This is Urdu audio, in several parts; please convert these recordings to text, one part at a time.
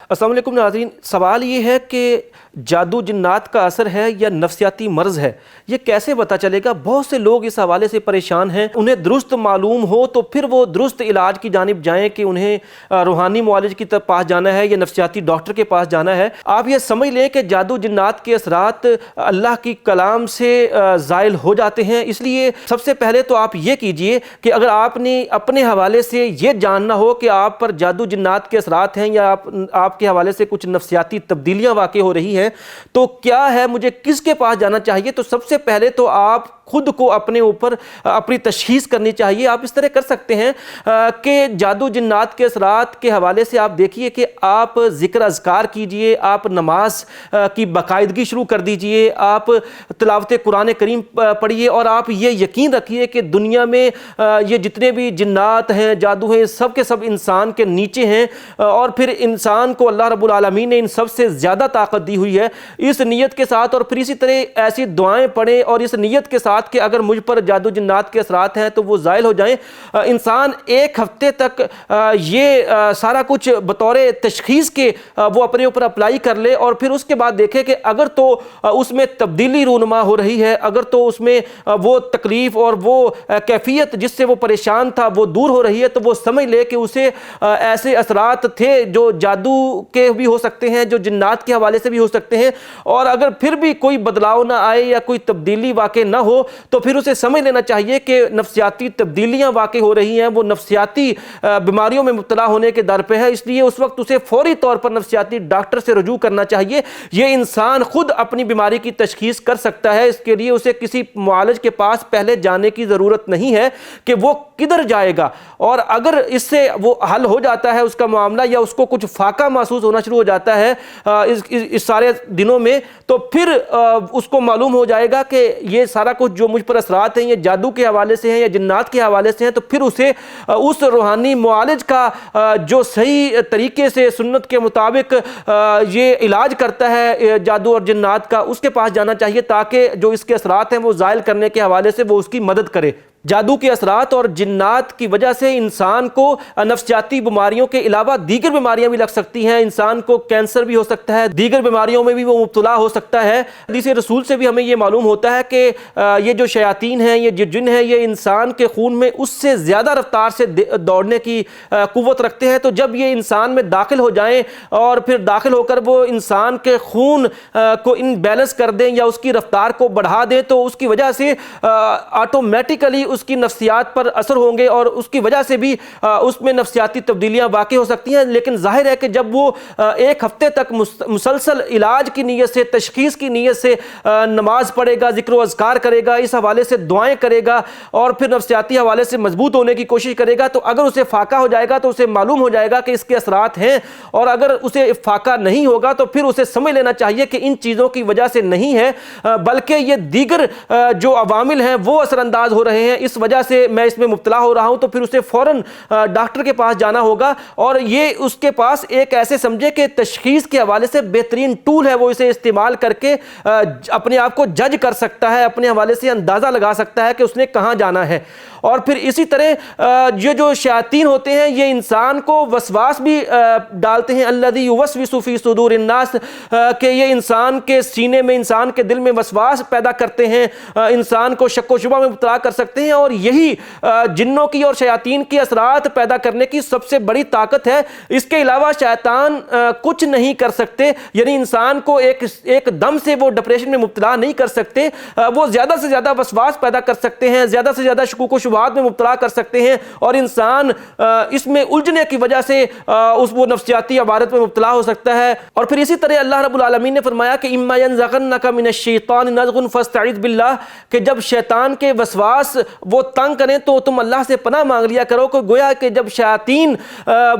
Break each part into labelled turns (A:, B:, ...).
A: السلام علیکم ناظرین، سوال یہ ہے کہ جادو جنات کا اثر ہے یا نفسیاتی مرض ہے، یہ کیسے پتہ چلے گا؟ بہت سے لوگ اس حوالے سے پریشان ہیں، انہیں درست معلوم ہو تو پھر وہ درست علاج کی جانب جائیں کہ انہیں روحانی معالج کی پاس جانا ہے یا نفسیاتی ڈاکٹر کے پاس جانا ہے۔ آپ یہ سمجھ لیں کہ جادو جنات کے اثرات اللہ کی کلام سے زائل ہو جاتے ہیں، اس لیے سب سے پہلے تو آپ یہ کیجئے کہ اگر آپ نے اپنے حوالے سے یہ جاننا ہو کہ آپ پر جادو جنات کے اثرات ہیں یا آپ کے حوالے سے کچھ نفسیاتی تبدیلیاں واقع ہو رہی ہیں تو کیا ہے، مجھے کس کے پاس جانا چاہیے؟ تو سب سے پہلے تو آپ خود کو اپنے اوپر اپنی تشخیص کرنی چاہیے۔ آپ اس طرح کر سکتے ہیں کہ جادو جنات کے اثرات کے حوالے سے آپ دیکھیے کہ آپ ذکر اذکار کیجئے، آپ نماز کی باقاعدگی شروع کر دیجئے، آپ تلاوت قرآن کریم پڑھیے، اور آپ یہ یقین رکھیے کہ دنیا میں یہ جتنے بھی جنات ہیں، جادو ہیں، سب کے سب انسان کے نیچے ہیں، اور پھر انسان کو اللہ رب العالمین نے ان سب سے زیادہ طاقت دی ہوئی ہے۔ اس نیت کے ساتھ، اور پھر اسی طرح ایسی دعائیں پڑھیں اور اس نیت کے ساتھ کہ اگر مجھ پر جادو جنات کے اثرات ہیں تو وہ زائل ہو جائیں، انسان ایک ہفتے تک یہ سارا کچھ بطور تشخیص کے وہ اپنے اوپر اپلائی کر لے، اور پھر اس کے بعد دیکھے کہ اگر تو اس میں تبدیلی رونما ہو رہی ہے، اگر تو اس میں وہ تکلیف اور وہ کیفیت جس سے وہ پریشان تھا وہ دور ہو رہی ہے، تو وہ سمجھ لے کہ اسے ایسے اثرات تھے جو جادو کے بھی ہو سکتے ہیں، جو جنات کے حوالے سے بھی ہو سکتے ہیں، اور اگر پھر بھی کوئی بدلاؤ نہ آئے یا کوئی تبدیلی واقع نہ ہو تو پھر اسے سمجھ لینا چاہیے کہ نفسیاتی تبدیلیاں واقع ہو رہی ہیں، وہ نفسیاتی بیماریوں میں مبتلا ہونے کے در پہ ہے، اس لیے اس وقت اسے فوری طور پر نفسیاتی ڈاکٹر سے رجوع کرنا چاہیے۔ یہ انسان خود اپنی بیماری کی تشخیص کر سکتا ہے، اس کے لیے اسے کسی معالج کے پاس پہلے جانے کی ضرورت نہیں ہے کہ وہ کدھر جائے گا، اور اگر اس سے وہ حل ہو جاتا ہے اس کا معاملہ، یا اس کو کچھ فاقہ محسوس ہونا شروع ہو جاتا ہے اس سارے دنوں میں، تو پھر اس کو معلوم ہو جائے گا کہ یہ سارا کچھ جو مجھ پر اثرات ہیں یہ جادو کے حوالے سے ہیں یا جنات کے حوالے سے ہیں، تو پھر اسے اس روحانی معالج کا جو صحیح طریقے سے سنت کے مطابق یہ علاج کرتا ہے جادو اور جنات کا، اس کے پاس جانا چاہیے تاکہ جو اس کے اثرات ہیں وہ زائل کرنے کے حوالے سے وہ اس کی مدد کرے۔ جادو کے اثرات اور جنات کی وجہ سے انسان کو نفسیاتی بیماریوں کے علاوہ دیگر بیماریاں بھی لگ سکتی ہیں، انسان کو کینسر بھی ہو سکتا ہے، دیگر بیماریوں میں بھی وہ مبتلا ہو سکتا ہے۔ حدیث رسول سے بھی ہمیں یہ معلوم ہوتا ہے کہ یہ جو شیاطین ہیں، یہ جو جن ہیں، یہ انسان کے خون میں اس سے زیادہ رفتار سے دوڑنے کی قوت رکھتے ہیں، تو جب یہ انسان میں داخل ہو جائیں اور پھر داخل ہو کر وہ انسان کے خون کو ان بیلنس کر دیں یا اس کی رفتار کو بڑھا دیں، تو اس کی وجہ سے آٹومیٹیکلی اس کی نفسیات پر اثر ہوں گے، اور اس کی وجہ سے بھی اس میں نفسیاتی تبدیلیاں واقع ہو سکتی ہیں۔ لیکن ظاہر ہے کہ جب وہ ایک ہفتے تک مسلسل علاج کی نیت سے، تشخیص کی نیت سے نماز پڑھے گا، ذکر و اذکار کرے گا، اس حوالے سے دعائیں کرے گا، اور پھر نفسیاتی حوالے سے مضبوط ہونے کی کوشش کرے گا، تو اگر اسے فاقہ ہو جائے گا تو اسے معلوم ہو جائے گا کہ اس کے اثرات ہیں، اور اگر اسے فاقہ نہیں ہوگا تو پھر اسے سمجھ لینا چاہیے کہ ان چیزوں کی وجہ سے نہیں ہے، بلکہ یہ دیگر جو عوامل ہیں وہ اثر انداز ہو رہے ہیں، اس وجہ سے میں اس میں مبتلا ہو رہا ہوں، تو پھر اسے فوراً ڈاکٹر کے پاس جانا ہوگا، اور یہ اس کے پاس ایک ایسے سمجھے کہ تشخیص کے حوالے سے بہترین ٹول ہے، وہ اسے استعمال کر کے اپنے آپ کو جج کر سکتا ہے، اپنے حوالے سے اندازہ لگا سکتا ہے کہ اس نے کہاں جانا ہے۔ اور پھر اسی طرح یہ جو شیاطین ہوتے ہیں یہ انسان کو وسواس بھی ڈالتے ہیں، الذی یوسوس فی صدور الناس، کہ یہ انسان کے سینے میں، انسان کے دل میں وسواس پیدا کرتے ہیں، انسان کو شک و شبہ میں مبتلا کر سکتے ہیں، اور یہی جنوں کی اور شیاطین کی اثرات پیدا کرنے کی سب سے بڑی طاقت ہے۔ اس کے علاوہ شیطان کچھ نہیں کر سکتے، یعنی انسان کو ایک دم سے وہ ڈپریشن میں مبتلا نہیں کر سکتے، وہ زیادہ سے زیادہ وسواس پیدا کر سکتے ہیں، زیادہ سے زیادہ شکوک و شبہات میں مبتلا کر سکتے ہیں، اور انسان اس میں الجھنے کی وجہ سے وہ نفسیاتی عوارض میں مبتلا ہو سکتا ہے۔ اور پھر اسی طرح اللہ رب العالمین نے فرمایا کہ اما ینزغنک من الشیطان نزغ فاستعذ باللہ، کہ جب شیطان کے وسواس وہ تنگ کریں تو تم اللہ سے پناہ مانگ لیا کرو، کہ گویا کہ جب شیاطین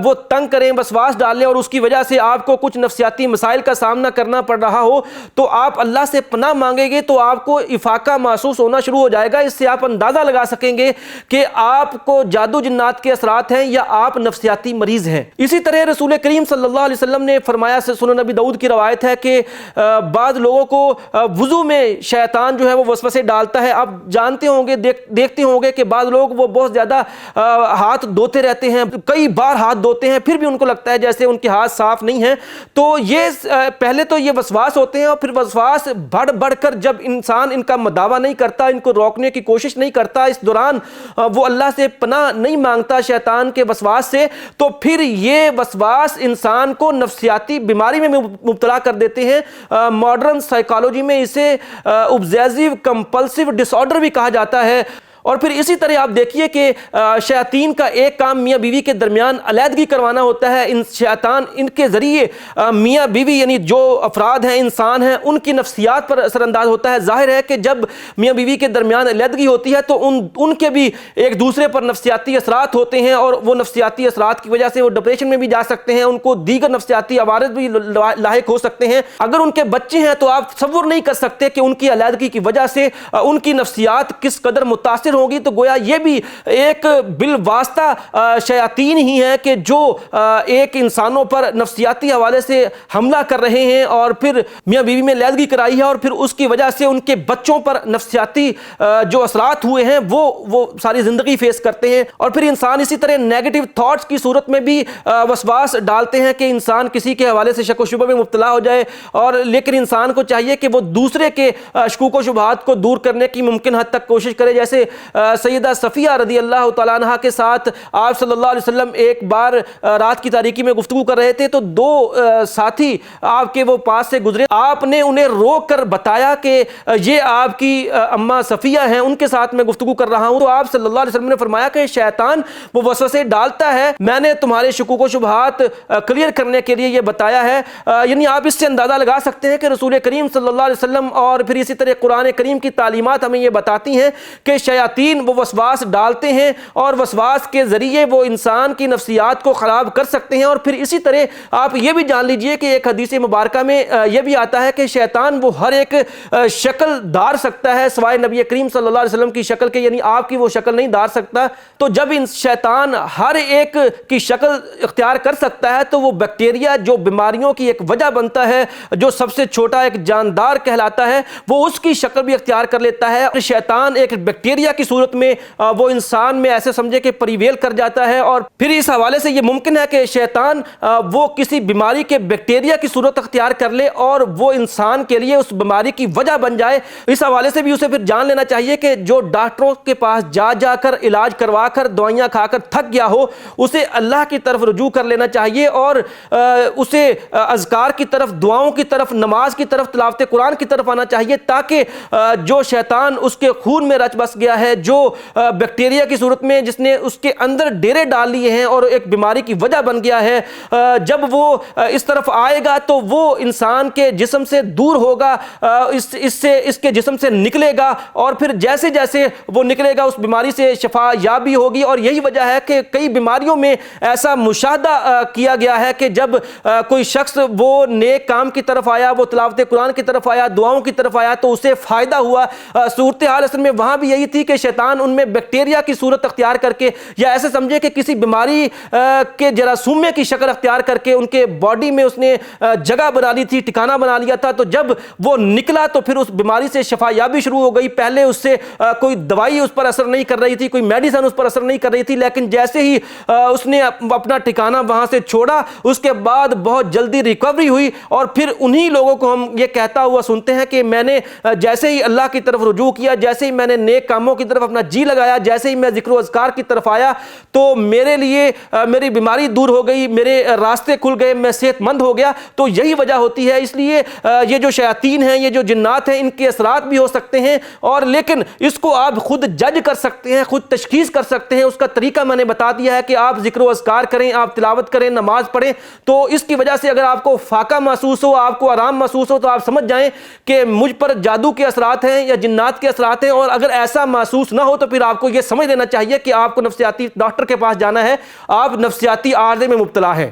A: وہ تنگ کریں، وسواس ڈالیں، اور اس کی وجہ سے آپ کو کچھ نفسیاتی مسائل کا سامنا کرنا پڑ رہا ہو، تو آپ اللہ سے پناہ مانگیں گے تو آپ کو افاقہ محسوس ہونا شروع ہو جائے گا۔ اس سے آپ اندازہ لگا سکیں گے کہ آپ کو جادو جنات کے اثرات ہیں یا آپ نفسیاتی مریض ہیں۔ اسی طرح رسول کریم صلی اللہ علیہ وسلم نے فرمایا، سنن نبی داؤد کی روایت ہے کہ بعض لوگوں کو وضو میں شیطان جو ہے وہ وسوسے ڈالتا ہے۔ آپ جانتے ہوں گے، دیکھتے ہوں گے کہ بعض لوگ وہ بہت زیادہ ہاتھ دھوتے رہتے ہیں، کئی بار ہاتھ دھوتے ہیں، پھر بھی ان کو لگتا ہے جیسے ان کے ہاتھ صاف نہیں ہیں۔ تو یہ پہلے تو یہ وسواس ہوتے ہیں، اور پھر وسواس بڑھ بڑھ کر جب انسان ان کا مداوع نہیں کرتا، ان کو روکنے کی کوشش نہیں کرتا، اس دوران وہ اللہ سے پناہ نہیں مانگتا شیطان کے وسواس سے، تو پھر یہ وسواس انسان کو نفسیاتی بیماری میں مبتلا کر دیتے ہیں۔ ماڈرن سائیکالوجی میں اسے obsessive compulsive disorder بھی کہا جاتا ہے۔ اور پھر اسی طرح آپ دیکھیے کہ شیاطین کا ایک کام میاں بیوی کے درمیان علیحدگی کروانا ہوتا ہے۔ شیطان ان کے ذریعے میاں بیوی یعنی جو افراد ہیں، انسان ہیں، ان کی نفسیات پر اثر انداز ہوتا ہے۔ ظاہر ہے کہ جب میاں بیوی کے درمیان علیحدگی ہوتی ہے تو ان کے بھی ایک دوسرے پر نفسیاتی اثرات ہوتے ہیں، اور وہ نفسیاتی اثرات کی وجہ سے وہ ڈپریشن میں بھی جا سکتے ہیں، ان کو دیگر نفسیاتی عوارض بھی لاحق ہو سکتے ہیں۔ اگر ان کے بچے ہیں تو آپ تصور نہیں کر سکتے کہ ان کی علیحدگی کی وجہ سے ان کی نفسیات کس قدر متاثر ہوگی۔ تو گویا یہ بھی ایک بالواسطہ شیاطین ہی ہیں کہ جو ایک انسانوں پر نفسیاتی حوالے سے حملہ کر رہے ہیں، اور پھر میاں بیوی میں علیحدگی کرائی ہے، اور پھر اس کی وجہ سے ان کے بچوں پر نفسیاتی جو اثرات ہوئے ہیں وہ ساری زندگی فیس کرتے ہیں۔ اور پھر انسان اسی طرح نیگیٹو تھاٹس کی صورت میں بھی وسواس ڈالتے ہیں کہ انسان کسی کے حوالے سے شک و شبہ میں مبتلا ہو جائے، اور لیکن انسان کو چاہیے کہ وہ دوسرے کے شکوک و شبہات کو دور کرنے کی ممکن حد تک کوشش کرے۔ جیسے سیدہ صفیہ رضی اللہ تعالیٰ عنہ کے ساتھ آپ صلی اللہ علیہ وسلم ایک بار رات کی تاریکی میں گفتگو کر رہے تھے، تو دو ساتھی آپ کے وہ پاس سے گزرے۔ آپ نے انہیں روک کر بتایا کہ یہ آپ کی اماں صفیہ ہیں، ان کے ساتھ میں گفتگو کر رہا ہوں۔ تو آپ صلی اللہ علیہ وسلم نے فرمایا کہ شیطان وہ وسوسے ڈالتا ہے، میں نے تمہارے شکوک و شبہات کلیئر کرنے کے لیے یہ بتایا ہے۔ یعنی آپ اس سے اندازہ لگا سکتے ہیں کہ رسول کریم صلی اللہ علیہ وسلم اور پھر اسی طرح قرآن کریم کی تعلیمات ہمیں یہ بتاتی ہیں کہ شیاطین وہ وسواس ڈالتے ہیں، اور وسواس کے ذریعے وہ انسان کی نفسیات کو خراب کر سکتے ہیں۔ اور پھر اسی طرح آپ یہ بھی جان لیجئے کہ ایک حدیث مبارکہ میں یہ بھی آتا ہے کہ شیطان وہ ہر ایک شکل دار سکتا ہے سوائے نبی کریم صلی اللہ علیہ وسلم کی شکل کے، یعنی آپ کی وہ شکل نہیں دار سکتا۔ تو جب شیطان ہر ایک کی شکل اختیار کر سکتا ہے تو وہ بیکٹیریا جو بیماریوں کی ایک وجہ بنتا ہے، جو سب سے چھوٹا ایک جاندار کہلاتا ہے، وہ اس کی شکل بھی اختیار کر لیتا ہے۔ شیطان ایک بیکٹیریا کی صورت میں وہ انسان میں ایسے سمجھے کہ پریویل کر جاتا ہے، اور پھر اس حوالے سے یہ ممکن ہے کہ شیطان وہ کسی بیماری کے بیکٹیریا کی صورت اختیار کر لے اور وہ انسان کے لیے اس بیماری کی وجہ بن جائے۔ اس حوالے سے بھی اسے پھر جان لینا چاہیے کہ جو ڈاکٹروں کے پاس جا کر علاج کروا کر دوائیاں کھا کر تھک گیا ہو، اسے اللہ کی طرف رجوع کر لینا چاہیے، اور اسے اذکار کی طرف، دعاؤں کی طرف، نماز کی طرف، تلاوت قرآن کی طرف آنا چاہیے، تاکہ جو شیطان اس کے خون میں رچ بس گیا ہے، جو بیکٹیریا کی صورت میں جس نے اس کے اندر ڈیرے ڈال لیے ہیں اور ایک بیماری کی وجہ بن گیا ہے، جب وہ اس طرف آئے گا تو وہ انسان کے جسم سے دور ہوگا، اس کے جسم سے نکلے گا، اور پھر جیسے جیسے وہ نکلے گا اس بیماری سے شفا یابی ہوگی۔ اور یہی وجہ ہے کہ کئی بیماریوں میں ایسا مشاہدہ کیا گیا ہے کہ جب کوئی شخص وہ نیک کام کی طرف آیا، وہ تلاوت قرآن کی طرف آیا، دعاؤں کی طرف آیا، تو اسے فائدہ ہوا۔ صورتحال اصل میں وہاں بھی یہی تھی کہ شیطان ان میں بیکٹیریا کی صورت اختیار کر کے، یا ایسے سمجھے کہ کسی بیماری کے جراثومے کی شکل اختیار کر کے ان کے باڈی میں اس نے جگہ بنا لی تھی، ٹھکانہ بنا لیا تھا۔ تو جب وہ نکلا تو پھر اس بیماری سے شفا یابی شروع ہو گئی۔ پہلے اس سے کوئی دوائی اس پر اثر نہیں کر رہی تھی، کوئی میڈیسن اس پر اثر نہیں کر رہی تھی، لیکن جیسے ہی اس نے اپنا ٹھکانہ وہاں سے چھوڑا، اس کے بعد بہت جلدی ریکوری ہوئی۔ اور پھر انہی لوگوں کو ہم یہ کہتا ہوا سنتے ہیں کہ میں نے جیسے ہی اللہ کی طرف رجوع کیا، جیسے ہی میں نے نیک کاموں کی طرف اپنا جی لگایا، جیسے ہی میں ذکر و اذکار کی طرف آیا، تو میرے لیے میری بیماری دور ہو گئی، میرے راستے کھل گئے، میں صحت مند ہو گیا۔ تو یہی وجہ ہوتی ہے۔ اس لیے یہ جو شیاطین ہیں، یہ جو جنات ہیں، ان کے اثرات بھی ہو سکتے ہیں، اور لیکن اس کو آپ خود جج کر سکتے ہیں، خود تشخیص کر سکتے ہیں۔ اس کا طریقہ میں نے بتا دیا ہے کہ آپ ذکر و اذکار کریں، آپ تلاوت کریں، نماز پڑھیں۔ تو اس کی وجہ سے اگر آپ کو فاقہ محسوس ہو، آپ کو آرام محسوس ہو، تو آپ سمجھ جائیں کہ مجھ پر جادو کے اثرات ہیں یا جنات کے اثرات ہیں۔ اور اگر ایسا محسوس نہ ہو تو پھر آپ کو یہ سمجھ لینا چاہیے کہ آپ کو نفسیاتی ڈاکٹر کے پاس جانا ہے، آپ نفسیاتی عارضے میں مبتلا ہیں۔